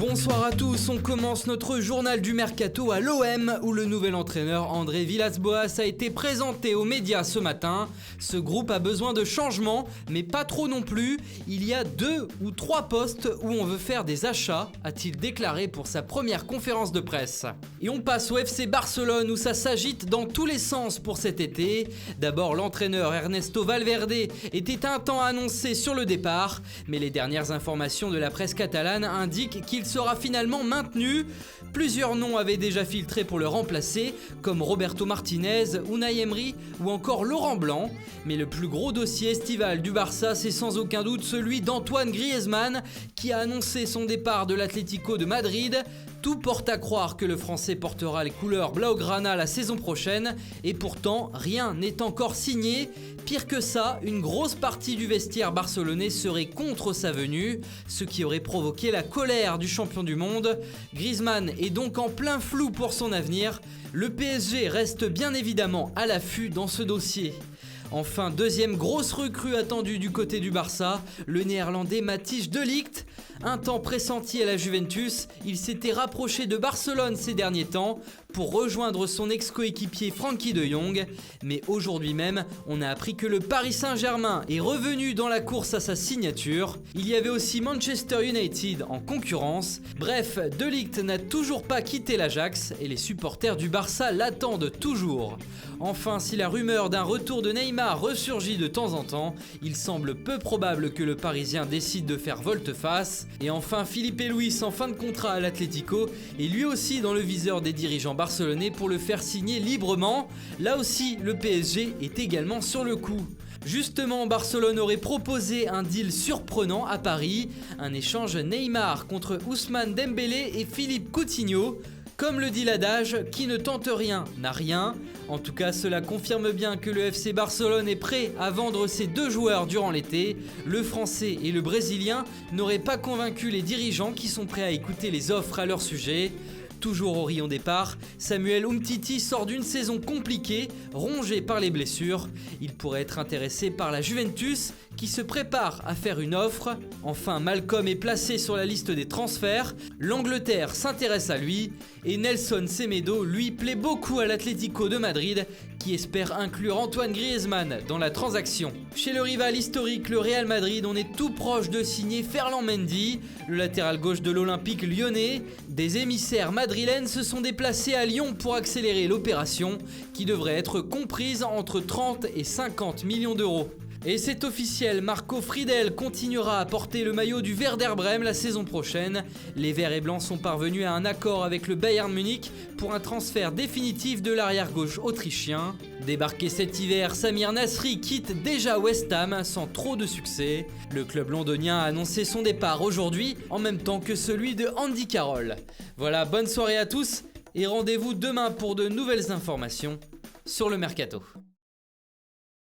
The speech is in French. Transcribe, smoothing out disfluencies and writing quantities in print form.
Bonsoir à tous, on commence notre journal du Mercato à l'OM où le nouvel entraîneur André Villas-Boas a été présenté aux médias ce matin. Ce groupe a besoin de changements, mais pas trop non plus. Il y a 2 ou 3 postes où on veut faire des achats, a-t-il déclaré pour sa première conférence de presse. Et on passe au FC Barcelone où ça s'agite dans tous les sens pour cet été. D'abord, l'entraîneur Ernesto Valverde était un temps annoncé sur le départ, mais les dernières informations de la presse catalane indiquent qu'il sera finalement maintenu. Plusieurs noms avaient déjà filtré pour le remplacer, comme Roberto Martinez, Unai Emery ou encore Laurent Blanc. Mais le plus gros dossier estival du Barça, c'est sans aucun doute celui d'Antoine Griezmann, qui a annoncé son départ de l'Atlético de Madrid. Tout porte à croire que le Français portera les couleurs blaugrana la saison prochaine, et pourtant rien n'est encore signé. Pire que ça, une grosse partie du vestiaire barcelonais serait contre sa venue, ce qui aurait provoqué la colère du champion du monde. Griezmann est donc en plein flou pour son avenir. Le PSG reste bien évidemment à l'affût dans ce dossier. Enfin, deuxième grosse recrue attendue du côté du Barça, le néerlandais Matthijs de Ligt. Un temps pressenti à la Juventus, il s'était rapproché de Barcelone ces derniers temps pour rejoindre son ex-coéquipier Frenkie de Jong. Mais aujourd'hui même, on a appris que le Paris Saint-Germain est revenu dans la course à sa signature. Il y avait aussi Manchester United en concurrence. Bref, de Ligt n'a toujours pas quitté l'Ajax et les supporters du Barça l'attendent toujours. Enfin, si la rumeur d'un retour de Neymar ressurgit de temps en temps, il semble peu probable que le Parisien décide de faire volte-face. Et enfin, Filipe Luis en fin de contrat à l'Atlético est lui aussi dans le viseur des dirigeants barcelonais pour le faire signer librement. Là aussi, le PSG est également sur le coup. Justement, Barcelone aurait proposé un deal surprenant à Paris, un échange Neymar contre Ousmane Dembélé et Philippe Coutinho. Comme le dit l'adage, qui ne tente rien n'a rien. En tout cas, cela confirme bien que le FC Barcelone est prêt à vendre ses 2 joueurs durant l'été. Le Français et le Brésilien n'auraient pas convaincu les dirigeants qui sont prêts à écouter les offres à leur sujet. Toujours au rayon départ, Samuel Umtiti sort d'une saison compliquée, rongé par les blessures. Il pourrait être intéressé par la Juventus, qui se prépare à faire une offre. Enfin, Malcolm est placé sur la liste des transferts. L'Angleterre s'intéresse à lui. Et Nelson Semedo, lui, plaît beaucoup à l'Atlético de Madrid, qui espère inclure Antoine Griezmann dans la transaction. Chez le rival historique, le Real Madrid, on est tout proche de signer Ferland Mendy, le latéral gauche de l'Olympique lyonnais. Des émissaires madrilènes se sont déplacés à Lyon pour accélérer l'opération, qui devrait être comprise entre 30 et 50 millions d'euros. Et c'est officiel, Marco Friedel continuera à porter le maillot du Werder Brême la saison prochaine. Les Verts et Blancs sont parvenus à un accord avec le Bayern Munich pour un transfert définitif de l'arrière-gauche autrichien. Débarqué cet hiver, Samir Nasri quitte déjà West Ham sans trop de succès. Le club londonien a annoncé son départ aujourd'hui, en même temps que celui de Andy Carroll. Voilà, bonne soirée à tous et rendez-vous demain pour de nouvelles informations sur le Mercato.